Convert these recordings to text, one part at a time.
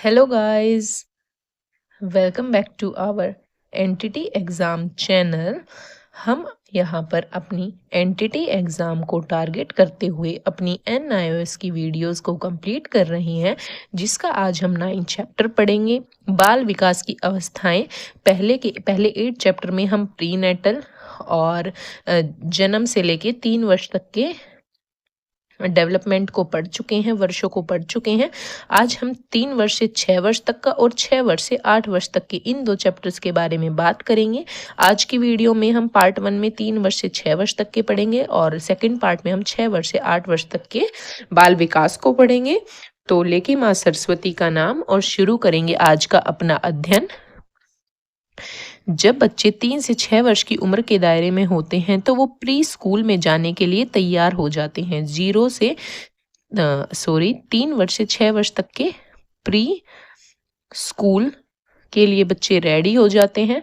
Hello guys, welcome back to our entity exam channel. हम यहाँ पर अपनी एंटिटी एग्ज़ाम को टारगेट करते हुए अपनी NIOS की वीडियोस को कंप्लीट कर रही हैं, जिसका आज हम 9 चैप्टर पढ़ेंगे। बाल विकास की अवस्थाएं पहले 8 चैप्टर में हम प्री नेटल और जन्म से लेके 3 वर्ष तक के डेवलपमेंट को पढ़ चुके हैं, वर्षों को पढ़ चुके हैं। आज हम 3 वर्ष से 6 वर्ष तक का और 6 वर्ष से 8 वर्ष तक के इन 2 चैप्टर्स के बारे में बात करेंगे। आज की वीडियो में हम पार्ट 1 में 3 वर्ष से 6 वर्ष तक के पढ़ेंगे और सेकंड पार्ट में हम 6 वर्ष से 8 वर्ष तक के बाल विकास को पढ़ेंगे। तो लेके माँ सरस्वती का नाम और शुरू करेंगे आज का अपना अध्ययन। जब बच्चे 3 से 6 वर्ष की उम्र के दायरे में होते हैं तो वो प्री स्कूल में जाने के लिए तैयार हो जाते हैं। 3 वर्ष से 6 वर्ष तक के प्री स्कूल के लिए बच्चे रेडी हो जाते हैं।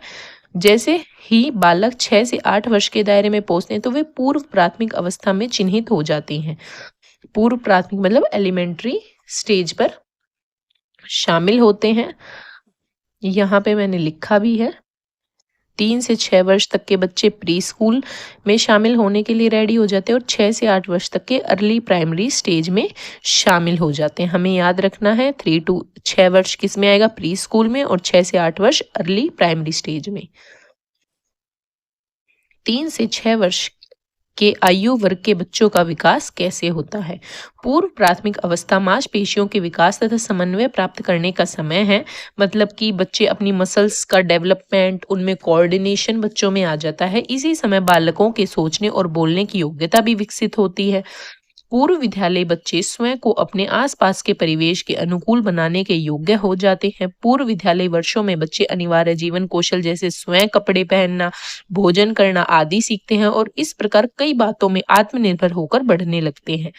जैसे ही बालक 6 से 8 वर्ष के दायरे में पहुंचते हैं तो वे पूर्व प्राथमिक अवस्था में चिन्हित हो जाते हैं। पूर्व प्राथमिक मतलब एलिमेंट्री स्टेज पर शामिल होते हैं। यहाँ पे मैंने लिखा भी है, 3 से 6 वर्ष तक के बच्चे प्री स्कूल में शामिल होने के लिए रेडी हो जाते हैं और 6 से 8 वर्ष तक के अर्ली प्राइमरी स्टेज में शामिल हो जाते हैं। हमें याद रखना है 3 to 6 वर्ष किस में आएगा, प्री स्कूल में, और 6 से 8 वर्ष अर्ली प्राइमरी स्टेज में। 3 से 6 वर्ष के आयु वर्ग के बच्चों का विकास कैसे होता है। पूर्व प्राथमिक अवस्था मांसपेशियों के विकास तथा समन्वय प्राप्त करने का समय है। मतलब कि बच्चे अपनी मसल्स का डेवलपमेंट, उनमें कोऑर्डिनेशन बच्चों में आ जाता है। इसी समय बालकों के सोचने और बोलने की योग्यता भी विकसित होती है। पूर्व विद्यालय बच्चे स्वयं को अपने आसपास के परिवेश के अनुकूल बनाने के योग्य हो जाते हैं। पूर्व विद्यालय वर्षों में बच्चे अनिवार्य जीवन कौशल जैसे स्वयं कपड़े पहनना, भोजन करना आदि सीखते हैं और इस प्रकार कई बातों में आत्मनिर्भर होकर बढ़ने लगते हैं।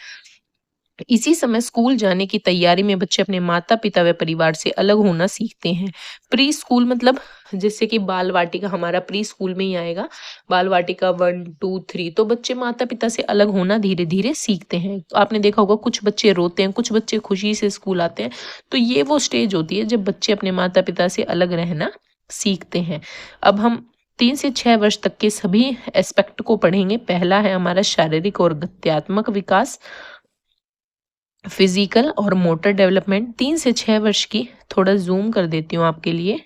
इसी समय स्कूल जाने की तैयारी में बच्चे अपने माता पिता व परिवार से अलग होना सीखते हैं। प्री स्कूल मतलब जैसे कि बाल वाटिका हमारा प्री स्कूल में ही आएगा। बाल वाटिका 1 2 3 तो बच्चे माता पिता से अलग होना धीरे धीरे सीखते हैं। तो आपने देखा होगा कुछ बच्चे रोते हैं, कुछ बच्चे खुशी से स्कूल आते हैं। तो ये वो स्टेज होती है जब बच्चे अपने माता पिता से अलग रहना सीखते हैं। अब हम 3 से 6 वर्ष तक के सभी एस्पेक्ट को पढ़ेंगे। पहला है हमारा शारीरिक और गत्यात्मक विकास, फिजिकल और मोटर डेवलपमेंट। 3 से 6 वर्ष की, थोड़ा जूम कर देती हूँ आपके लिए।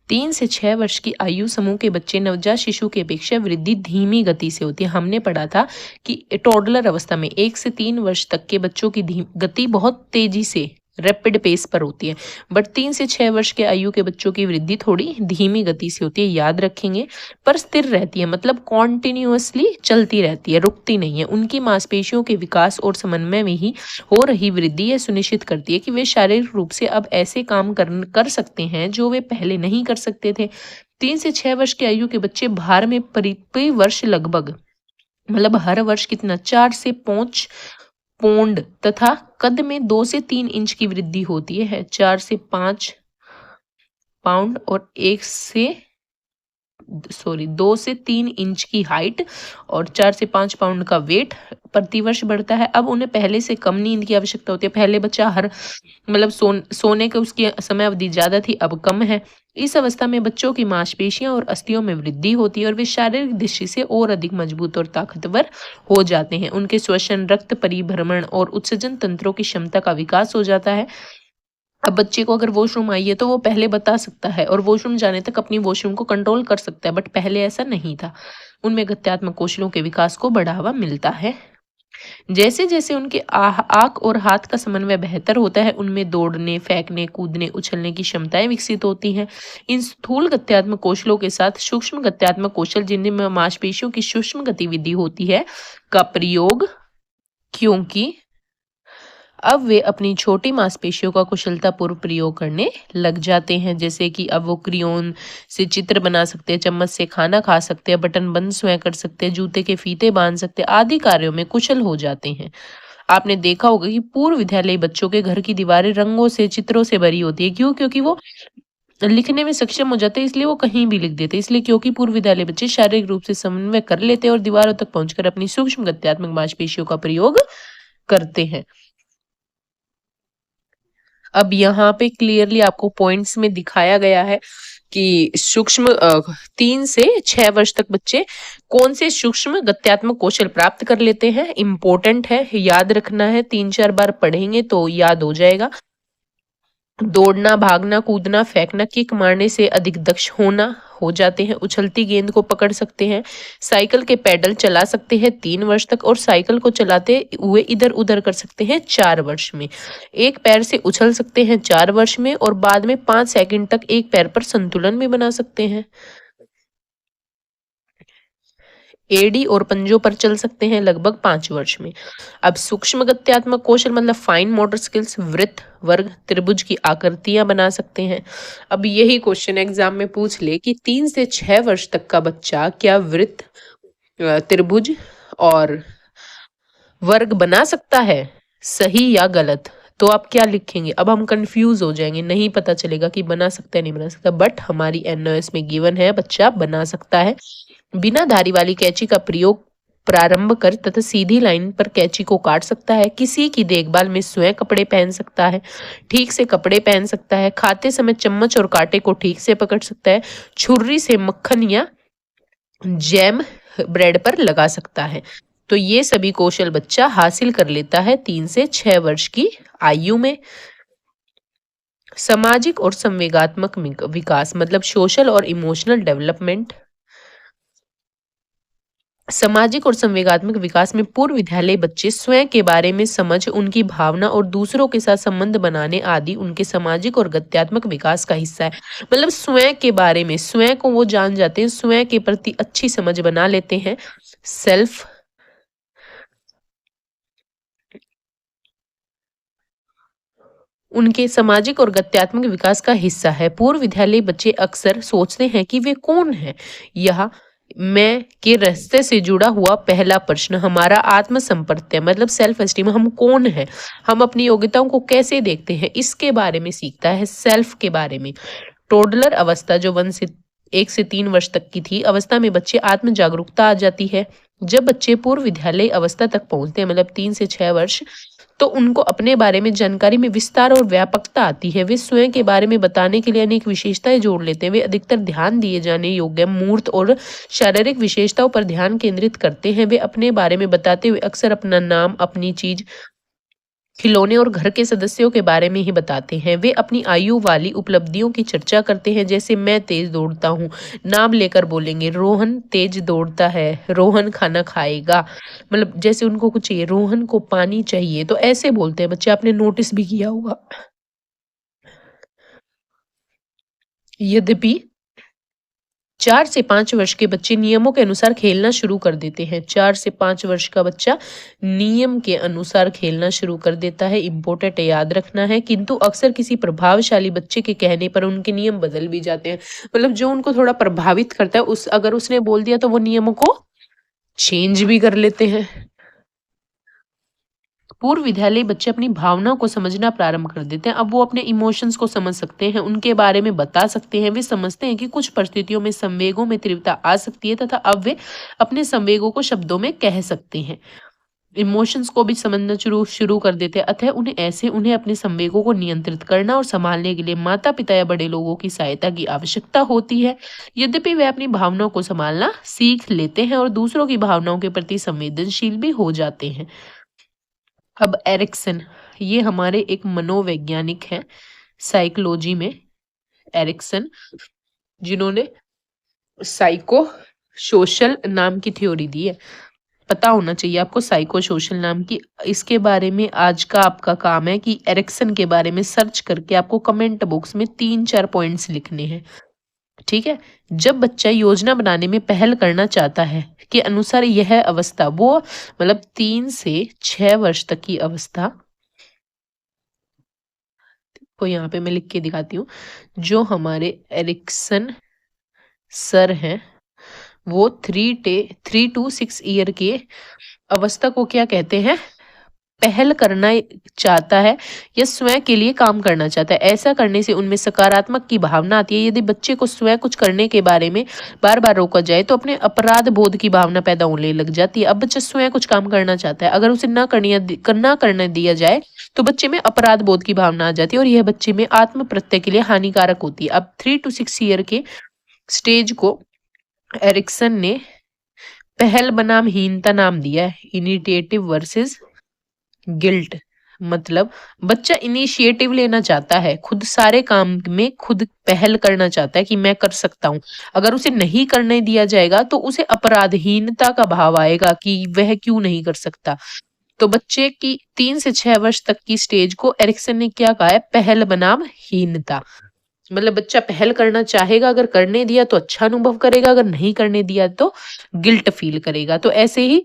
3 से 6 वर्ष की आयु समूह के बच्चे नवजात शिशु की अपेक्षा वृद्धि धीमी गति से होती है। हमने पढ़ा था कि टोडलर अवस्था में 1 से 3 वर्ष तक के बच्चों की गति बहुत तेजी से रैपिड पेस पर होती है, बट 3 से 6 वर्ष के आयु के बच्चों की वृद्धि थोड़ी धीमी गति से होती है। याद रखेंगे, पर स्थिर रहती है, मतलब कॉन्टिन्यूअसली चलती रहती है, रुकती नहीं है। उनकी मांसपेशियों के विकास और समन्वय में ही हो रही वृद्धि यह सुनिश्चित करती है कि वे शारीरिक रूप से अब ऐसे काम कर सकते हैं जो वे पहले नहीं कर सकते थे। 3 से 6 वर्ष की आयु के बच्चे भार में प्रति वर्ष लगभग, मतलब हर वर्ष कितना, 4 से 5 पौंड तथा कद में 2 से 3 इंच की वृद्धि होती है। 4 से 5 पाउंड और 2 से 3 इंच की हाइट और 4 से 5 पाउंड का वेट प्रतिवर्ष बढ़ता है। अब उन्हें पहले से कम नींद की आवश्यकता होती है। पहले बच्चा मतलब सोने के उसकी समय अवधि ज्यादा थी, अब कम है। इस अवस्था में बच्चों की मांसपेशियां और अस्थियों में वृद्धि होती है और वे शारीरिक दृष्टि से और अधिक मजबूत और ताकतवर हो जाते हैं। उनके श्वसन, रक्त परिभ्रमण और उत्सर्जन तंत्रों की क्षमता का विकास हो जाता है। अब बच्चे को अगर वॉशरूम आई है तो वो पहले बता सकता है और वॉशरूम जाने तक अपनी वॉशरूम को कंट्रोल कर सकता है, बट पहले ऐसा नहीं था। उनमें गत्यात्मक कौशलों के विकास को बढ़ावा मिलता है। जैसे जैसे उनके आंख और हाथ का समन्वय बेहतर होता है, उनमें दौड़ने, फेंकने, कूदने, उछलने की क्षमताएं विकसित होती हैं। इन स्थूल गत्यात्मक कौशलों के साथ सूक्ष्म गत्यात्मक कौशल, जिनमें मांसपेशियों की सूक्ष्म गतिविधि होती है, का प्रयोग, क्योंकि अब वे अपनी छोटी मांसपेशियों का कुशलतापूर्वक प्रयोग करने लग जाते हैं। जैसे कि अब वो क्रियोन से चित्र बना सकते हैं, चम्मच से खाना खा सकते हैं, बटन बंद स्वयं कर सकते हैं, जूते के फीते बांध सकते हैं, आदि कार्यों में कुशल हो जाते हैं। आपने देखा होगा कि पूर्व विद्यालयी बच्चों के घर की दीवारें रंगों से, चित्रों से भरी होती है। क्यों? क्योंकि वो लिखने में सक्षम हो जाते हैं, इसलिए वो कहीं भी लिख देते हैं। इसलिए क्योंकि पूर्व विद्यालय बच्चे शारीरिक रूप से समन्वय कर लेते हैं और दीवारों तक पहुंचकर अपनी सूक्ष्म गत्यात्मक मांसपेशियों का प्रयोग करते हैं। अब यहाँ पे क्लियरली आपको पॉइंट्स में दिखाया गया है कि सूक्ष्म 3 से 6 वर्ष तक बच्चे कौन से सूक्ष्म गत्यात्मक कौशल प्राप्त कर लेते हैं। इम्पोर्टेंट है, याद रखना है, 3-4 बार पढ़ेंगे तो याद हो जाएगा। दौड़ना, भागना, कूदना, फेंकना, किक मारने से अधिक दक्ष होना हो जाते हैं। उछलती गेंद को पकड़ सकते हैं। साइकिल के पैडल चला सकते हैं 3 वर्ष तक, और साइकिल को चलाते हुए इधर उधर कर सकते हैं 4 वर्ष में। एक पैर से उछल सकते हैं 4 वर्ष में, और बाद में 5 सेकंड तक एक पैर पर संतुलन भी बना सकते हैं। एडी और पंजों पर चल सकते हैं लगभग 5 वर्ष में। अब सूक्ष्म गत्यात्मक कौशल मतलब फाइन मोटर स्किल्स, वृत्त, वर्ग, त्रिभुज की आकृतियां बना सकते हैं। अब यही क्वेश्चन एग्जाम में पूछ ले कि 3 से 6 वर्ष तक का बच्चा क्या वृत्त, त्रिभुज और वर्ग बना सकता है, सही या गलत? तो आप क्या लिखेंगे? अब हम कंफ्यूज हो जाएंगे, नहीं पता चलेगा कि बना सकता है नहीं बना सकता, बट हमारी एनओएस में गिवन है बच्चा बना सकता है। बिना धारी वाली कैंची का प्रयोग प्रारंभ कर तथा सीधी लाइन पर कैंची को काट सकता है। किसी की देखभाल में स्वयं कपड़े पहन सकता है। ठीक से कपड़े पहन सकता है। खाते समय चम्मच और कांटे को ठीक से पकड़ सकता है। छुर्री से मक्खन या जैम ब्रेड पर लगा सकता है। तो ये सभी कौशल बच्चा हासिल कर लेता है 3 से 6 वर्ष की आयु में। सामाजिक और संवेगात्मक विकास मतलब सोशल और इमोशनल डेवलपमेंट। सामाजिक और संवेगात्मक विकास में पूर्व विद्यालय बच्चे स्वयं के बारे में समझ, उनकी भावना और दूसरों के साथ संबंध बनाने आदि उनके सामाजिक और गत्यात्मक विकास का हिस्सा है। मतलब स्वयं के बारे में, स्वयं को वो जान जाते हैं, स्वयं के प्रति अच्छी समझ बना लेते हैं। सेल्फ उनके सामाजिक और गत्यात्मक विकास का हिस्सा है। पूर्व विद्यालयी बच्चे अक्सर सोचते हैं कि वे कौन हैं। यह मैं के रास्ते से जुड़ा हुआ पहला प्रश्न हमारा आत्मसंपर्क मतलब सेल्फ एस्टीम, हम कौन हैं, हम अपनी योग्यताओं को कैसे देखते हैं, इसके बारे में सीखता है, सेल्फ के बारे में। टोडलर अवस्था जो 1 से 3 वर्ष तक की थी अवस्था में बच्चे आत्म जागरूकता आ जाती है। जब बच्चे पूर्व विद्यालय अवस्था तक पहुंचते हैं मतलब 3 से 6 वर्ष, तो उनको अपने बारे में जानकारी में विस्तार और व्यापकता आती है। वे स्वयं के बारे में बताने के लिए अनेक विशेषताएं जोड़ लेते हैं। वे अधिकतर ध्यान दिए जाने योग्य मूर्त और शारीरिक विशेषताओं पर ध्यान केंद्रित करते हैं। वे अपने बारे में बताते हुए अक्सर अपना नाम, अपनी चीज, खिलौने और घर के सदस्यों के बारे में ही बताते हैं। वे अपनी आयु वाली उपलब्धियों की चर्चा करते हैं, जैसे मैं तेज दौड़ता हूँ, नाम लेकर बोलेंगे रोहन तेज दौड़ता है, रोहन खाना खाएगा, मतलब जैसे उनको कुछ चाहिए, रोहन को पानी चाहिए, तो ऐसे बोलते हैं बच्चे, आपने नोटिस भी किया होगा। यद्यपि 4 से 5 वर्ष के बच्चे नियमों के अनुसार खेलना शुरू कर देते हैं। 4 से 5 वर्ष का बच्चा नियम के अनुसार खेलना शुरू कर देता है। इम्पोर्टेंट याद रखना है, किंतु अक्सर किसी प्रभावशाली बच्चे के कहने पर उनके नियम बदल भी जाते हैं। मतलब जो उनको थोड़ा प्रभावित करता है, अगर उसने बोल दिया तो वो नियमों को चेंज भी कर लेते हैं। पूर्व विद्यालयी बच्चे अपनी भावनाओं को समझना प्रारंभ कर देते हैं। अब वो अपने इमोशंस को समझ सकते हैं, उनके बारे में बता सकते हैं। वे समझते हैं कि कुछ परिस्थितियों में संवेगों में तीव्रता आ सकती है तथा अब वे अपने संवेगों को शब्दों में कह सकते हैं। इमोशंस को भी समझना शुरू कर देते हैं। अतः उन्हें अपने संवेगों को नियंत्रित करना और संभालने के लिए माता पिता या बड़े लोगों की सहायता की आवश्यकता होती है। यद्यपि वे अपनी भावनाओं को संभालना सीख लेते हैं और दूसरों की भावनाओं के प्रति संवेदनशील भी हो जाते हैं। अब एरिक्सन, ये हमारे एक मनोवैज्ञानिक हैं साइकोलॉजी में, एरिक्सन, जिन्होंने साइको सोशल नाम की थ्योरी दी है। पता होना चाहिए आपको साइको सोशल नाम की। इसके बारे में आज का आपका काम है कि एरिक्सन के बारे में सर्च करके आपको कमेंट बॉक्स में 3-4 पॉइंट्स लिखने हैं। ठीक है। जब बच्चा योजना बनाने में पहल करना चाहता है के अनुसार यह अवस्था, वो मतलब 3 से 6 वर्ष तक की अवस्था को यहाँ पे मैं लिख के दिखाती हूँ। जो हमारे एरिक्सन सर हैं वो 3 to 6 ईयर के अवस्था को क्या कहते हैं? पहल करना चाहता है या स्वयं के लिए काम करना चाहता है। ऐसा करने से उनमें सकारात्मक की भावना आती है। यदि बच्चे को स्वयं कुछ करने के बारे में बार बार रोका जाए तो अपने अपराध बोध की भावना पैदा होने लग जाती है। अब बच्चा स्वयं कुछ काम करना चाहता है, अगर उसे ना करने दिया जाए तो बच्चे में अपराध बोध की भावना आ जाती है और यह बच्चे में आत्म प्रत्यय के लिए हानिकारक होती है। अब 3 to 6 ईयर के स्टेज को एरिक्सन ने पहल बनाम हीनता नाम दिया है, इनिशिएटिव वर्सेस गिल्ट। मतलब बच्चा इनिशिएटिव लेना चाहता है, खुद सारे काम में खुद पहल करना चाहता है कि मैं कर सकता हूँ। अगर उसे नहीं करने दिया जाएगा तो उसे अपराधहीनता का भाव आएगा कि वह क्यों नहीं कर सकता। तो बच्चे की 3 से 6 वर्ष तक की स्टेज को एरिक्सन ने क्या कहा है, पहल बनाम हीनता। मतलब बच्चा पहल करना चाहेगा, अगर करने दिया तो अच्छा अनुभव करेगा, अगर नहीं करने दिया तो गिल्ट फील करेगा। तो ऐसे ही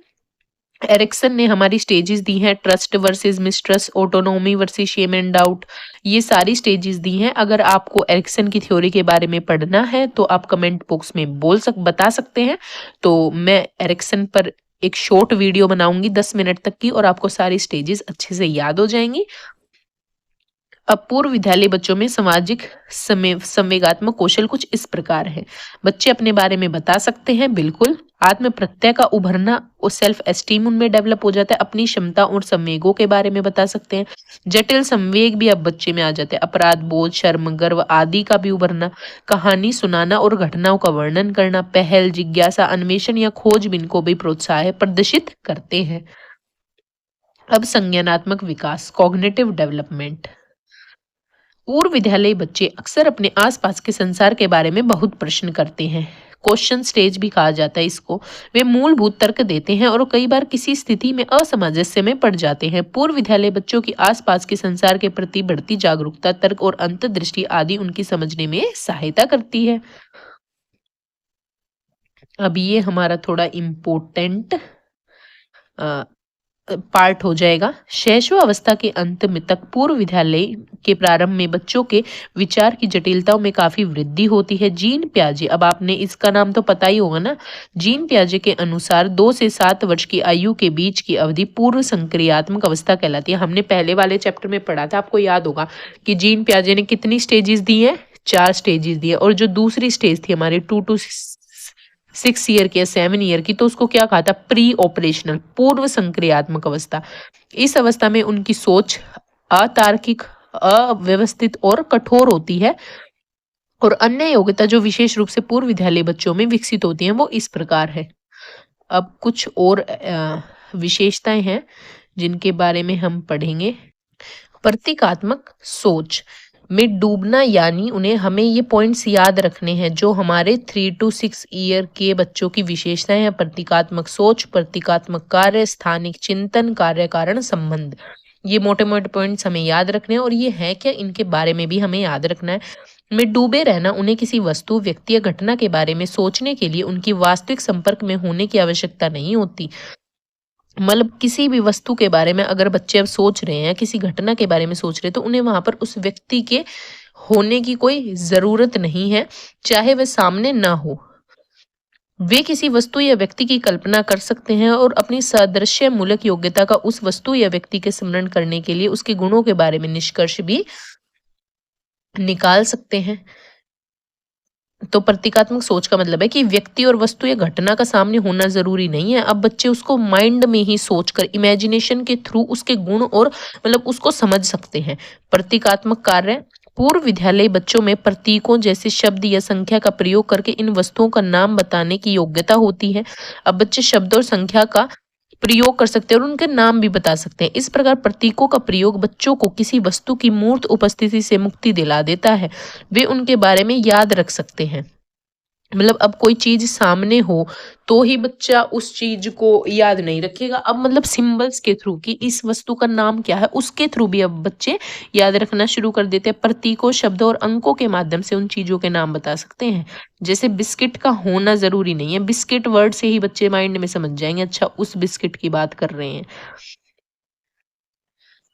एरिक्सन ने हमारी स्टेजेस दी हैं, trust versus mistrust, autonomy versus shame and doubt, ये सारी स्टेजेस दी हैं। अगर आपको एरिक्सन की थ्योरी के बारे में पढ़ना है तो आप कमेंट बॉक्स में बता सकते हैं। तो मैं एरिक्सन पर एक शॉर्ट वीडियो बनाऊंगी 10 मिनट तक की और आपको सारी स्टेजेस अच्छे से याद हो जाएंगी। अब पूर्व विद्यालय बच्चों में सामाजिक संवेगात्मक कौशल कुछ इस प्रकार है। बच्चे अपने बारे में बता सकते हैं, बिल्कुल। आत्म प्रत्यय का उभरना और सेल्फ एस्टीम उनमें डेवलप हो जाता है। अपनी क्षमता और संवेगों के बारे में बता सकते हैं। जटिल संवेग भी अब बच्चे में आ जाते हैं। अपराध बोध, शर्म, गर्व आदि का भी उभरना। कहानी सुनाना और घटनाओं का वर्णन करना। पहल, जिज्ञासा, अन्वेषण या खोजबीन को भी प्रोत्साहित प्रदर्शित करते हैं। अब संज्ञानात्मक विकास, कॉग्निटिव डेवलपमेंट। पूर्व विद्यालयी बच्चे अक्सर अपने आसपास के संसार के बारे में बहुत प्रश्न करते हैं। क्वेश्चन स्टेज भी कहा जाता है इसको। वे मूलभूत तर्क देते हैं और कई बार किसी स्थिति में असामंजस्य में पड़ जाते हैं। पूर्व विद्यालय बच्चों की आसपास के संसार के प्रति बढ़ती जागरूकता, तर्क और अंतर्दृष्टि आदि उनकी समझने में सहायता करती है। अब ये हमारा थोड़ा इम्पोर्टेंट पार्ट हो जाएगा। शैशवावस्था के अंत में तक पूर्व विद्यालय के प्रारंभ में बच्चों के विचार की जटिलताओं में काफी वृद्धि होती है। जीन पियाजे, अब आपने इसका नाम तो पता ही होगा ना। जीन पियाजे के अनुसार 2 से 7 वर्ष की आयु के बीच की अवधि पूर्व संक्रियात्मक अवस्था कहलाती है। हमने पहले वाले चैप्टर में पढ़ा था, आपको याद होगा कि जीन पियाजे ने कितनी स्टेजेस दी है, 4 स्टेजेस दी है। और जो दूसरी स्टेज थी हमारे 2 to 6 ईयर की या 7 ईयर की, तो उसको क्या कहा था, प्री ऑपरेशनल, पूर्व संक्रियात्मक अवस्था। इस अवस्था में उनकी सोच अतार्किक, अव्यवस्थित और कठोर होती है। और अन्य योग्यता जो विशेष रूप से पूर्व विद्यालय बच्चों में विकसित होती हैं वो इस प्रकार है। अब कुछ और विशेषताएं हैं जिनके बारे में हम पढ़ेंगे। प्रतीकात्मक सोच में डूबना, यानी उन्हें हमें ये पॉइंट्स याद रखने हैं जो हमारे 3 to 6 ईयर के बच्चों की विशेषताएं हैं। प्रतीकात्मक सोच, प्रतीकात्मक कार्य, स्थानिक चिंतन, कार्य कारण संबंध, ये मोटे मोटे पॉइंट्स हमें याद रखने हैं। और ये है क्या, इनके बारे में भी हमें याद रखना है। में डूबे रहना, उन्हें किसी वस्तु, व्यक्ति या घटना के बारे में सोचने के लिए उनकी वास्तविक संपर्क में होने की आवश्यकता नहीं होती। मतलब किसी भी वस्तु के बारे में अगर बच्चे अब सोच रहे हैं, किसी घटना के बारे में सोच रहे हैं, तो उन्हें वहां पर उस व्यक्ति के होने की कोई जरूरत नहीं है, चाहे वह सामने ना हो। वे किसी वस्तु या व्यक्ति की कल्पना कर सकते हैं और अपनी सादृश्य मूलक योग्यता का उस वस्तु या व्यक्ति के स्मरण करने के लिए उसके गुणों के बारे में निष्कर्ष भी निकाल सकते हैं। तो प्रतीकात्मक सोच का मतलब है कि व्यक्ति और वस्तु या घटना का सामने होना जरूरी नहीं है। अब बच्चे उसको माइंड में ही सोचकर, इमेजिनेशन के थ्रू उसके गुण और मतलब उसको समझ सकते हैं। प्रतीकात्मक कार्य, पूर्व विद्यालय बच्चों में प्रतीकों जैसे शब्द या संख्या का प्रयोग करके इन वस्तुओं का नाम बताने की योग्यता होती है। अब बच्चे शब्द और संख्या का प्रयोग कर सकते हैं और उनके नाम भी बता सकते हैं। इस प्रकार प्रतीकों का प्रयोग बच्चों को किसी वस्तु की मूर्त उपस्थिति से मुक्ति दिला देता है। वे उनके बारे में याद रख सकते हैं। मतलब अब कोई चीज सामने हो तो ही बच्चा उस चीज को याद नहीं रखेगा। अब मतलब सिंबल्स के थ्रू कि इस वस्तु का नाम क्या है, उसके थ्रू भी अब बच्चे याद रखना शुरू कर देते हैं। प्रतीकों, शब्दों और अंकों के माध्यम से उन चीजों के नाम बता सकते हैं। जैसे बिस्किट का होना जरूरी नहीं है, बिस्किट वर्ड से ही बच्चे माइंड में समझ जाएंगे, अच्छा उस बिस्किट की बात कर रहे हैं।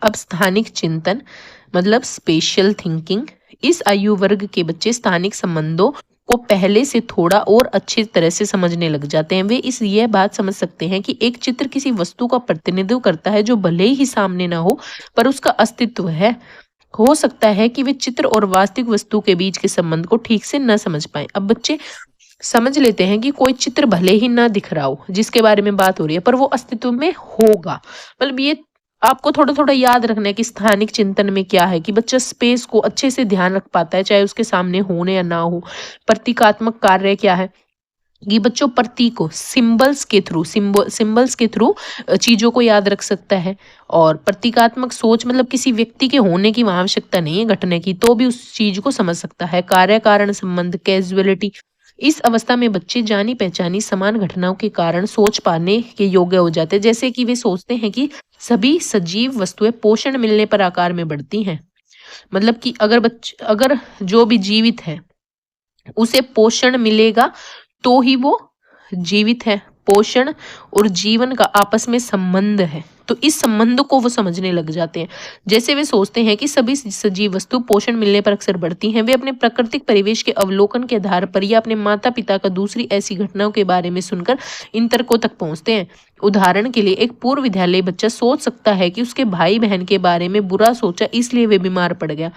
अब स्थानिक चिंतन मतलब स्पेशल थिंकिंग। इस आयु वर्ग के बच्चे स्थानिक संबंधों को पहले से थोड़ा और अच्छी तरह से समझने लग जाते हैं। वे इस यह बात समझ सकते हैं कि एक चित्र किसी वस्तु का प्रतिनिधित्व करता है जो भले ही सामने ना हो, पर उसका अस्तित्व है। हो सकता है कि वे चित्र और वास्तविक वस्तु के बीच के संबंध को ठीक से न समझ पाएं। अब बच्चे समझ लेते हैं कि कोई चित्र भले ही ना दिख रहा हो जिसके बारे में बात हो रही है, पर वो अस्तित्व में होगा। मतलब ये आपको थोड़ा थोड़ा याद रखना है कि स्थानिक चिंतन में क्या है, कि बच्चा स्पेस को अच्छे से ध्यान रख पाता है चाहे उसके सामने हो या ना हो। प्रतीकात्मक कार्य क्या है, ये बच्चों प्रतीकों सिंबल्स के थ्रू चीजों को याद रख सकता है। और प्रतीकात्मक सोच मतलब किसी व्यक्ति के होने की वहां आवश्यकता नहीं है घटने की, तो भी उस चीज को समझ सकता है। कार्य कारण संबंध कैजुअलिटी, इस अवस्था में बच्चे जानी पहचानी समान घटनाओं के कारण सोच पाने के योग्य हो जाते हैं। जैसे कि वे सोचते हैं कि सभी सजीव वस्तुएं पोषण मिलने पर आकार में बढ़ती हैं। मतलब कि अगर जो भी जीवित है उसे पोषण मिलेगा तो ही वो जीवित है। पोषण और जीवन का आपस में संबंध है, तो इस संबंध को वो समझने लग जाते हैं। जैसे वे सोचते हैं कि सभी सजीव वस्तु पोषण मिलने पर अक्सर बढ़ती हैं, वे अपने प्राकृतिक परिवेश के अवलोकन के आधार पर या अपने माता पिता का दूसरी ऐसी घटनाओं के बारे में सुनकर इन तर्कों तक पहुंचते हैं। उदाहरण के लिए एक पूर्व विद्यालय बच्चा सोच सकता है कि उसके भाई बहन के बारे में बुरा सोचा इसलिए वे बीमार पड़ गया।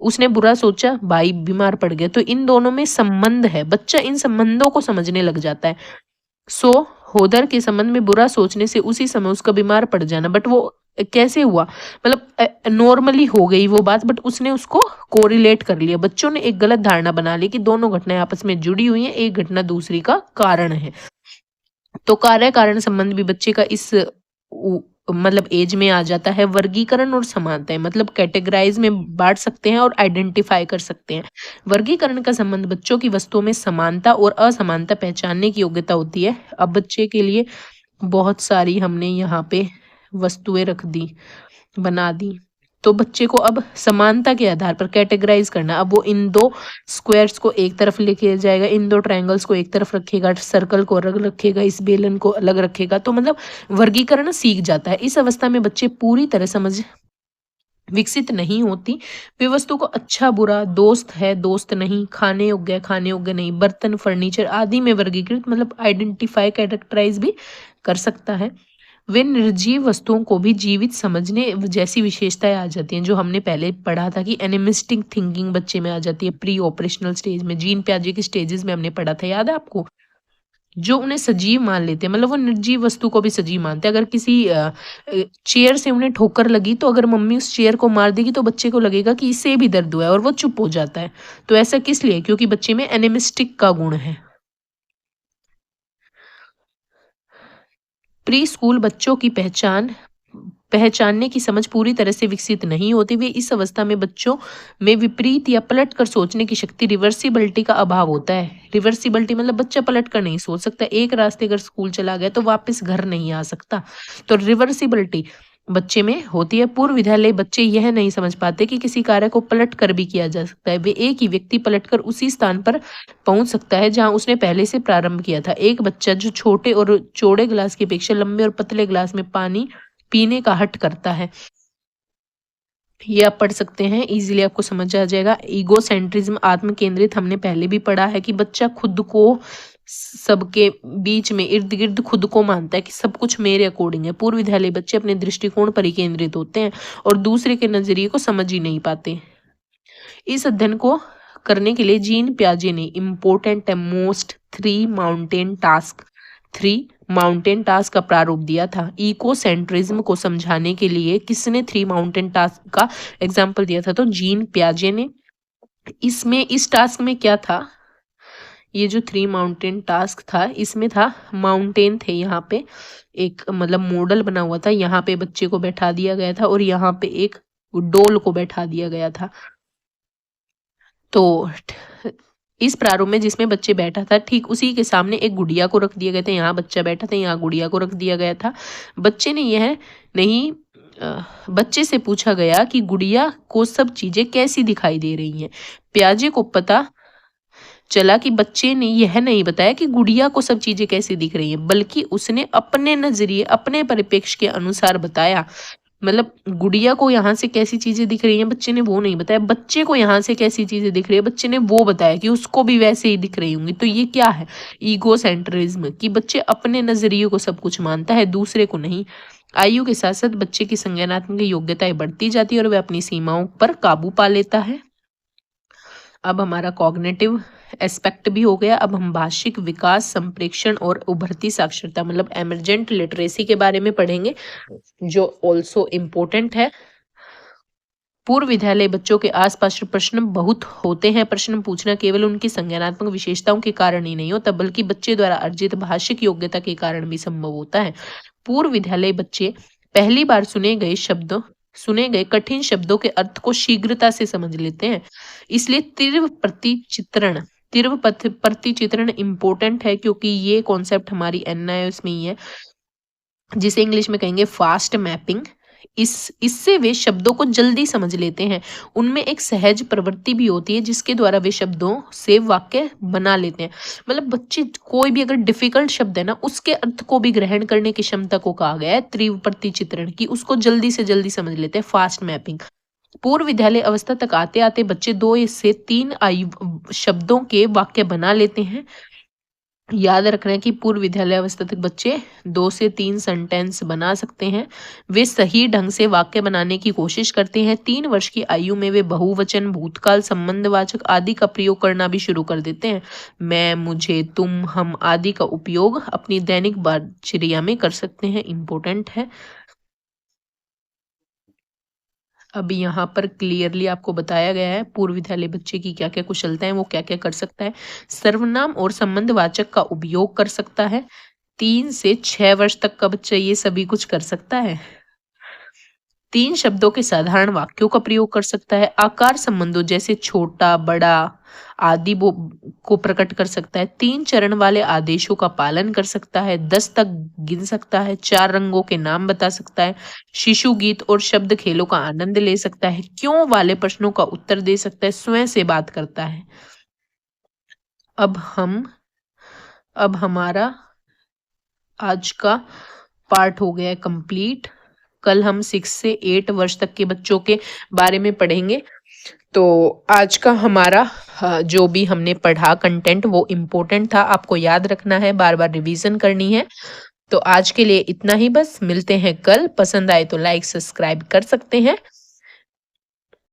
उसने बुरा सोचा, भाई बीमार पड़ गया, तो इन दोनों में संबंध है। बच्चा इन संबंधों को समझने लग जाता है। सो होदर के संबंध में बुरा सोचने से उसी समय उसका बीमार पड़ जाना, बट वो कैसे हुआ, मतलब नॉर्मली हो गई वो बात, बट उसने उसको कोरिलेट कर लिया। बच्चों ने एक गलत धारणा बना ली कि दोनों घटनाएं आपस में जुड़ी हुई हैं, एक घटना दूसरी का कारण है। तो कार्य कारण संबंध भी बच्चे का इस मतलब एज में आ जाता है। वर्गीकरण और समानताएं मतलब कैटेगराइज में बांट सकते हैं और आइडेंटिफाई कर सकते हैं। वर्गीकरण का संबंध बच्चों की वस्तुओं में समानता और असमानता पहचानने की योग्यता होती है। अब बच्चे के लिए बहुत सारी हमने यहाँ पे वस्तुएं रख दी, बना दी, तो बच्चे को अब समानता के आधार पर कैटेगराइज करना। अब वो इन दो स्क्वायर्स को एक तरफ लेके जाएगा, इन दो ट्रायंगल्स को एक तरफ रखेगा, सर्कल को अलग रखेगा, इस बेलन को अलग रखेगा, तो मतलब वर्गीकरण सीख जाता है। इस अवस्था में बच्चे पूरी तरह समझ विकसित नहीं होती। वे वस्तु को अच्छा बुरा, दोस्त है दोस्त नहीं, खाने योग्य नहीं, बर्तन फर्नीचर आदि में वर्गीकृत मतलब आइडेंटिफाई कैरेक्टराइज भी कर सकता है। वे निर्जीव वस्तुओं को भी जीवित समझने जैसी विशेषताएं आ जाती हैं, जो हमने पहले पढ़ा था कि एनिमिस्टिक थिंकिंग बच्चे में आ जाती है प्री ऑपरेशनल स्टेज में। जीन प्याजे के स्टेजेस में हमने पढ़ा था, याद है आपको, जो उन्हें सजीव मान लेते हैं, मतलब वो निर्जीव वस्तु को भी सजीव मानते हैं। अगर किसी चेयर से उन्हें ठोकर लगी तो अगर मम्मी उस चेयर को मार देगी तो बच्चे को लगेगा कि इससे भी दर्द हुआ है और वो चुप हो जाता है। तो ऐसा किस लिए, क्योंकि बच्चे में एनिमिस्टिक का गुण है। प्री स्कूल बच्चों की पहचानने की समझ पूरी तरह से विकसित नहीं होती। वे इस अवस्था में बच्चों में विपरीत या पलट कर सोचने की शक्ति, रिवर्सिबिलिटी का अभाव होता है। रिवर्सिबिलिटी मतलब बच्चा पलट कर नहीं सोच सकता, एक रास्ते अगर स्कूल चला गया तो वापस घर नहीं आ सकता, तो रिवर्सिबिलिटी बच्चे में होती है। पूर्व विद्यालय बच्चे यह नहीं समझ पाते कि किसी कार्य को पलट कर भी किया जा सकता है। वे एक ही व्यक्ति पलट कर उसी स्थान पर पहुंच सकता है जहां उसने पहले से प्रारंभ किया था। एक बच्चा जो छोटे और चौड़े गिलास की अपेक्षा लंबे और पतले गिलास में पानी पीने का हट करता है, ये आप पढ़ सकते हैं, इजीली आपको समझ आ जाएगा। ईगो सेंट्रिज्म आत्म केंद्रित हमने पहले भी पढ़ा है कि बच्चा खुद को सबके बीच में इर्द गिर्द खुद को मानता है कि सब कुछ मेरे अकॉर्डिंग है। पूर्व विद्यालय बच्चे अपने दृष्टिकोण पर ही केंद्रित होते हैं और दूसरे के नजरिए को समझ ही नहीं पाते। इस अध्ययन को करने के लिए जीन प्याजे ने important most three mountain task का प्रारूप दिया था। इको सेंट्रिज्म को समझाने के लिए किसने 3 माउंटेन टास्क का एग्जाम्पल दिया था, तो जीन प्याजे ने। इस टास्क में क्या था, ये जो 3 माउंटेन टास्क था इसमें था माउंटेन थे, यहाँ पे एक मतलब मॉडल बना हुआ था, यहाँ पे बच्चे को बैठा दिया गया था और यहाँ पे एक डोल को बैठा दिया गया था। तो इस प्रारूप में जिसमें बच्चे बैठा था ठीक उसी के सामने एक गुड़िया को रख दिया गया था। यहाँ बच्चा बैठा था, यहाँ गुड़िया को रख दिया गया था। बच्चे ने यह नहीं बच्चे से पूछा गया कि गुड़िया को सब चीजें कैसी दिखाई दे रही हैं। प्याजे को पता चला कि बच्चे ने यह नहीं बताया कि गुड़िया को सब चीजें कैसी दिख रही हैं, बल्कि उसने अपने नजरिए अपने परिप्रेक्ष्य के अनुसार बताया। मतलब गुड़िया को यहाँ से कैसी चीज़ें दिख रही हैं बच्चे ने वो नहीं बताया, बच्चे को यहाँ से कैसी चीज़ें दिख रही है बच्चे ने वो बताया कि उसको भी वैसे ही दिख रही होंगी। तो ये क्या है? ईगो सेंट्रिज्म, कि बच्चे अपने नज़रिए को सब कुछ मानता है, दूसरे को नहीं। आयु के साथ-साथ बच्चे की संज्ञानात्मक योग्यताएँ बढ़ती जाती है और वह अपनी सीमाओं पर काबू पा लेता है। अब हमारा कॉग्निटिव एस्पेक्ट भी हो गया। अब हम भाषिक विकास, संप्रेषण और उभरती साक्षरता मतलब एमर्जेंट लिटरेसी के बारे में पढ़ेंगे, जो ऑल्सो इम्पोर्टेंट है। पूर्व विद्यालय बच्चों के आसपास प्रश्न बहुत होते हैं। प्रश्न पूछना केवल उनकी संज्ञानात्मक विशेषताओं के कारण ही नहीं होता, बल्कि बच्चे द्वारा अर्जित भाषिक योग्यता के कारण भी संभव होता है। पूर्व विद्यालय बच्चे पहली बार सुने गए कठिन शब्दों के अर्थ को शीघ्रता से समझ लेते हैं। इसलिए तीव्र प्रतिचित्रण इम्पोर्टेंट है, क्योंकि ये कॉन्सेप्ट हमारी एनआईएस में ही है, जिसे इंग्लिश में कहेंगे फास्ट मैपिंग। इससे वे शब्दों को जल्दी समझ लेते हैं। उनमें एक सहज प्रवृत्ति भी होती है जिसके द्वारा वे शब्दों से वाक्य बना लेते हैं। मतलब बच्चे कोई भी अगर डिफिकल्ट शब्द है ना, उसके अर्थ को भी ग्रहण करने की क्षमता को कहा गया है तीव्र प्रतिचित्रण की, उसको जल्दी से जल्दी समझ लेते हैं, फास्ट मैपिंग। पूर्व विद्यालय अवस्था तक आते आते बच्चे 2 से 3 आयु शब्दों के वाक्य बना लेते हैं। याद रखना है कि पूर्व विद्यालय अवस्था तक बच्चे 2 से 3 सेंटेंस बना सकते हैं। वे सही ढंग से वाक्य बनाने की कोशिश करते हैं। 3 वर्ष की आयु में वे बहुवचन, भूतकाल, संबंधवाचक आदि का प्रयोग करना भी शुरू कर देते हैं। मैं, मुझे, तुम, हम आदि का उपयोग अपनी दैनिक बातचर्या में कर सकते हैं। इम्पोर्टेंट है। अब यहाँ पर क्लियरली आपको बताया गया है पूर्व विद्यालय बच्चे की क्या क्या कुशलताएं, वो क्या क्या कर सकता है। सर्वनाम और संबंधवाचक का उपयोग कर सकता है। 3 से 6 वर्ष तक का बच्चा ये सभी कुछ कर सकता है। 3 शब्दों के साधारण वाक्यों का प्रयोग कर सकता है। आकार संबंधों जैसे छोटा, बड़ा आदि वो को प्रकट कर सकता है। 3 चरण वाले आदेशों का पालन कर सकता है। 10 तक गिन सकता है। 4 रंगों के नाम बता सकता है। शिशु गीत और शब्द खेलों का आनंद ले सकता है। क्यों वाले प्रश्नों का उत्तर दे सकता है। स्वयं से बात करता है। अब हमारा आज का पार्ट हो गया है कंप्लीट। कल हम 6 से 8 वर्ष तक के बच्चों के बारे में पढ़ेंगे। तो आज का हमारा जो भी हमने पढ़ा कंटेंट वो इम्पोर्टेंट था, आपको याद रखना है, बार बार रिवीजन करनी है। तो आज के लिए इतना ही बस, मिलते हैं कल। पसंद आए तो लाइक सब्सक्राइब कर सकते हैं।